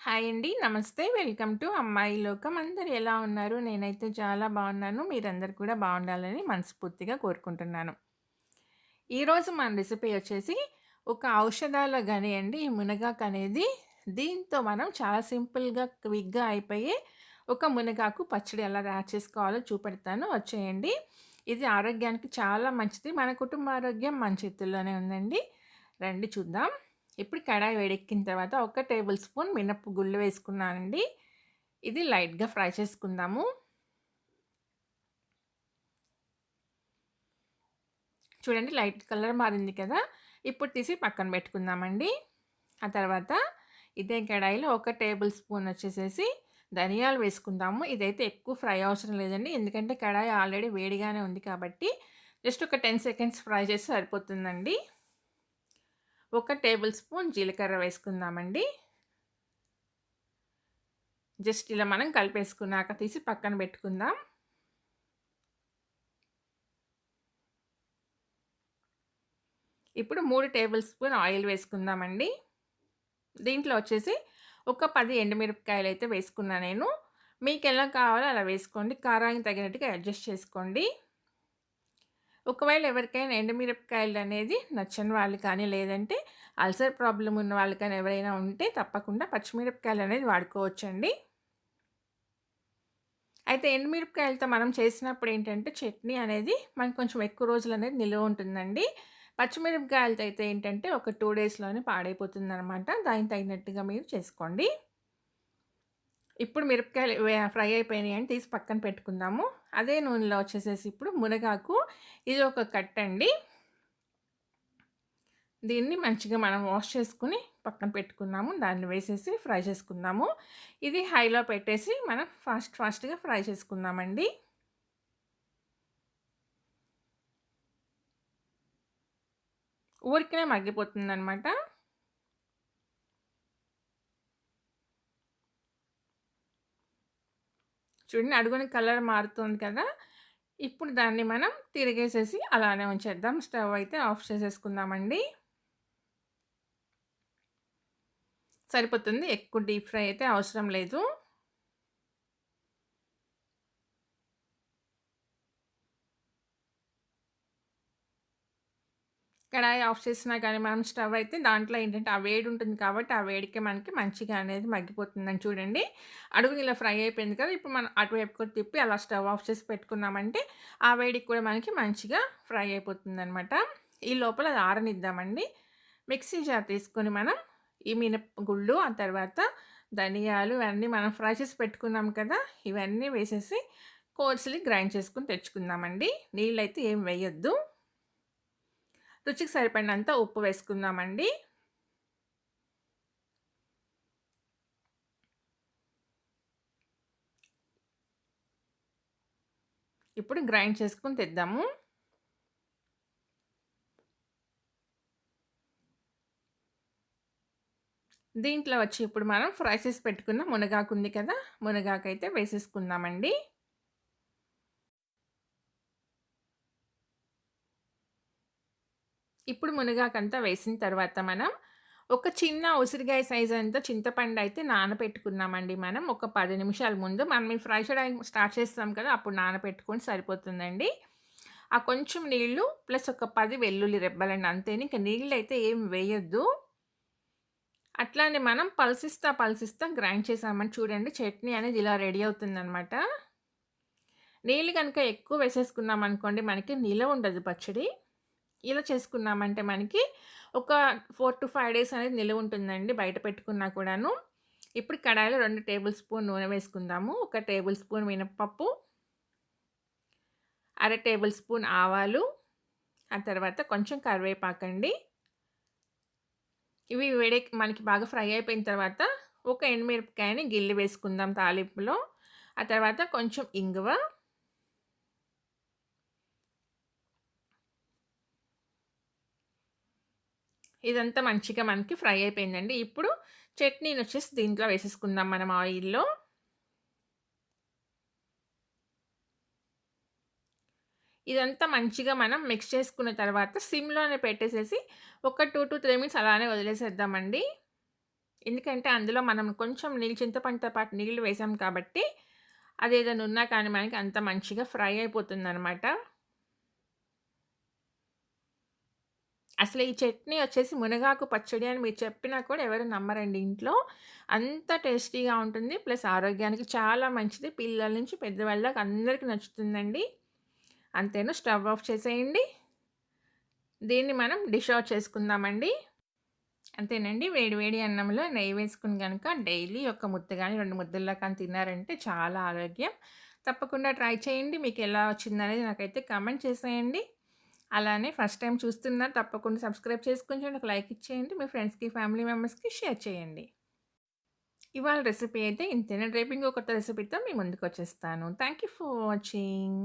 Hi అండి. నమస్తే. Welcome to అమ్మాయి లోకం. అందరూ ఎలా ఉన్నారు? నేనైతే చాలా బాగున్నాను. మీరందరూ కూడా బాగుండాలని మనస్ఫూర్తిగా కోరుకుంటున్నాను. ఈరోజు మన రెసిపీ వచ్చేసి ఒక ఔషధాల గని అండి. ఈ మునగాకనేది. దీంతో మనం చాలా సింపుల్‌గా, క్విక్‌గా అయిపోయే ఒక మునగాకు పచ్చడి ఎలా తయారు చేసుకోవాలో చూపెడతాను. వచ్చేయండి. ఇది ఆరోగ్యానికి చాలా మంచిది. మన కుటుంబ ఆరోగ్యం మన చేతుల్లోనే ఉందండి. రండి చూద్దాం. ఇప్పుడు కడాయి వేడెక్కిన తర్వాత ఒక టేబుల్ స్పూన్ మినప గుళ్ళు వేసుకున్నానండి. ఇది లైట్‌గా ఫ్రై చేసుకుందాము. చూడండి లైట్ కలర్ మారింది కదా! ఇప్పుడు తీసి పక్కన పెట్టుకుందామండి. ఆ తర్వాత ఇదే కడాయిలో ఒక టేబుల్ స్పూన్ వచ్చేసేసి ధనియాలు వేసుకుందాము. ఇదైతే ఎక్కువ ఫ్రై అవసరం లేదండి. ఎందుకంటే కడాయి ఆల్రెడీ వేడిగానే ఉంది కాబట్టి జస్ట్ ఒక 10 సెకండ్స్ ఫ్రై చేస్తే సరిపోతుందండి. ఒక టేబుల్ స్పూన్ జీలకర్ర వేసుకుందామండి. జస్ట్ ఇలా మనం కలిపేసుకున్నాక తీసి పక్కన పెట్టుకుందాం. ఇప్పుడు 3 టేబుల్ స్పూన్ ఆయిల్ వేసుకుందామండి. దీంట్లో వచ్చేసి ఒక 10 ఎండుమిరపకాయలైతే వేసుకున్నా నేను. మీకెలా కావాలో అలా వేసుకోండి. కారానికి తగినట్టుగా అడ్జస్ట్ చేసుకోండి. ఒకవేళ ఎవరికైనా ఎండుమిరపకాయలనేది నచ్చని వాళ్ళు కానీ, లేదంటే అల్సర్ ప్రాబ్లమ్ ఉన్న వాళ్ళు కానీ ఎవరైనా ఉంటే తప్పకుండా పచ్చిమిరపకాయలనేది వాడుకోవచ్చండి. అయితే ఎండుమిరపకాయలతో మనం చేసినప్పుడు ఏంటంటే చట్నీ అనేది మనకు కొంచెం ఎక్కువ రోజులనేది నిలువ ఉంటుందండి. పచ్చిమిరపకాయలతో అయితే ఏంటంటే ఒక 2 డేస్‌లోనే పాడైపోతుందనమాట. దానికి తగినట్టుగా మీరు చేసుకోండి. ఇప్పుడు మిరపకాయలు ఫ్రై అయిపోయినాయని తీసి పక్కన పెట్టుకుందాము. అదే నూనెలో వచ్చేసేసి ఇప్పుడు మునగాకు ఇది ఒక కట్టండి. దీన్ని మంచిగా మనం వాష్ చేసుకొని పక్కన పెట్టుకున్నాము. దాన్ని వేసేసి ఫ్రై చేసుకుందాము. ఇది హైలో పెట్టేసి మనం ఫాస్ట్‌గా ఫ్రై చేసుకుందామండి. ఊరికనే మగ్గిపోతుందనమాట. చూడండి అడుగున కలర్ మారుతుంది కదా! ఇప్పుడు దాన్ని మనం తిరిగేసేసి అలానే ఉంచేద్దాం. స్టవ్ అయితే ఆఫ్ చేసేసుకుందామండి. సరిపోతుంది. ఎక్కువ డీప్ ఫ్రై అయితే అవసరం లేదు. కడాయి ఆఫ్ చేసినా కానీ మనం స్టవ్ అయితే దాంట్లో ఏంటంటే ఆ వేడి ఉంటుంది కాబట్టి ఆ వేడికే మనకి మంచిగా అనేది మగ్గిపోతుందని చూడండి. అడుగున ఇలా ఫ్రై అయిపోయింది కదా! ఇప్పుడు మనం అటువైపు కూడా తిప్పి అలా స్టవ్ ఆఫ్ చేసి పెట్టుకున్నామంటే ఆ వేడికి కూడా మనకి మంచిగా ఫ్రై అయిపోతుందనమాట. ఈ లోపల అది ఆరనిద్దామండి. మిక్సీ జార్ తీసుకొని మనం ఈ మినపగుళ్ళు, ఆ తర్వాత ధనియాలు ఇవన్నీ మనం ఫ్రై చేసి పెట్టుకున్నాం కదా! ఇవన్నీ వేసేసి కోర్స్‌లీ గ్రైండ్ చేసుకొని తెచ్చుకుందామండి. నీళ్ళైతే ఏం వేయొద్దు. రుచికి సరిపడినంత ఉప్పు వేసుకుందామండి. ఇప్పుడు గ్రైండ్ చేసుకొని తెద్దాము. దీంట్లో వచ్చి ఇప్పుడు మనం ఫ్రై చేసి పెట్టుకున్న మునగాకు ఉంది కదా! మునగాకైతే వేసేసుకుందామండి. ఇప్పుడు మునగాకంతా వేసిన తర్వాత మనం ఒక చిన్న ఉసిరికాయ సైజ్ అంత చింతపండయితే నానబెట్టుకున్నామండి మనం. ఒక 10 నిమిషాల ముందు. మనం ఈ ఫ్రై చేయడానికి స్టార్ట్ చేస్తాం కదా! అప్పుడు నానబెట్టుకొని సరిపోతుందండి. ఆ కొంచెం నీళ్ళు ప్లస్ ఒక 10 వెల్లుల్లి రెబ్బలండి అంతేను. ఇంక నీళ్ళైతే ఏం వేయొద్దు. అట్లానే మనం పల్సిస్తా గ్రైండ్ చేసామని చూడండి చట్నీ అనేది ఇలా రెడీ అవుతుందనమాట. నీళ్ళు గనుక ఎక్కువ వేసేసుకున్నామనుకోండి మనకి నిలవుండదు పచ్చడి. ఇలా చేసుకున్నామంటే మనకి ఒక 4-5 డేస్ అనేది నిలవుంటుందండి బయట పెట్టుకున్నా కూడాను. ఇప్పుడు కడాయిలో 2 టేబుల్ స్పూన్ నూనె వేసుకుందాము. ఒక టేబుల్ స్పూన్ మినపప్పు, అర టేబుల్ స్పూన్ ఆవాలు, ఆ తర్వాత కొంచెం కరివేపాకండి. ఇవి మనకి బాగా ఫ్రై అయిపోయిన తర్వాత ఒక ఎండుమిరపకాయని గిల్లి వేసుకుందాం తాలింపులో. ఆ తర్వాత కొంచెం ఇంగువ, ఇదంతా మంచిగా మనకి ఫ్రై అయిపోయిందండి. ఇప్పుడు చట్నీనొచ్చేసి దీంట్లో వేసేసుకుందాం మనం ఆయిల్‌లో. ఇదంతా మంచిగా మనం మిక్స్ చేసుకున్న తర్వాత సిమ్‌లోనే పెట్టేసేసి ఒక 2-3 మినిట్స్ అలానే వదిలేసేద్దామండి. ఎందుకంటే అందులో మనం కొంచెం చింతపండుతో పాటు నీళ్లు వేసాం కాబట్టి, అదేదైనా ఉన్నా కానీ మనకి అంత మంచిగా ఫ్రై అయిపోతుందనమాట. అసలు ఈ చట్నీ వచ్చేసి మునగాకు పచ్చడి అని మీరు చెప్పినా కూడా ఎవరు నమ్మరండి ఇంట్లో. అంత టేస్టీగా ఉంటుంది. ప్లస్ ఆరోగ్యానికి చాలా మంచిది. పిల్లల నుంచి పెద్దవాళ్ళ దాకా అందరికి నచ్చుతుందండి. అంతేను స్టవ్ ఆఫ్ చేసేయండి. దీన్ని మనం డిష్ ఔట్ చేసుకుందామండి. అంతేనండి. వేడి వేడి అన్నంలో నెయ్యి వేసుకొని గనక డైలీ ఒక ముద్ద గాని, 2 ముద్దల్లో కానీ తిన్నారంటే చాలా ఆరోగ్యం. తప్పకుండా ట్రై చేయండి. మీకెలా వచ్చిందనేది నాకైతే కామెంట్ చేసేయండి. అలానే ఫస్ట్ టైమ్ చూస్తున్నా తప్పకుండా సబ్స్క్రైబ్ చేసుకొని ఒక లైక్ ఇచ్చేయండి. మీ ఫ్రెండ్స్‌కి, ఫ్యామిలీ మెంబర్స్‌కి షేర్ చేయండి. ఇవాళ రెసిపీ అయితే ఇంతేనండి. రేపు ఇంకో కొత్త రెసిపీతో మీ ముందుకొచ్చేస్తాను. Thank you for watching.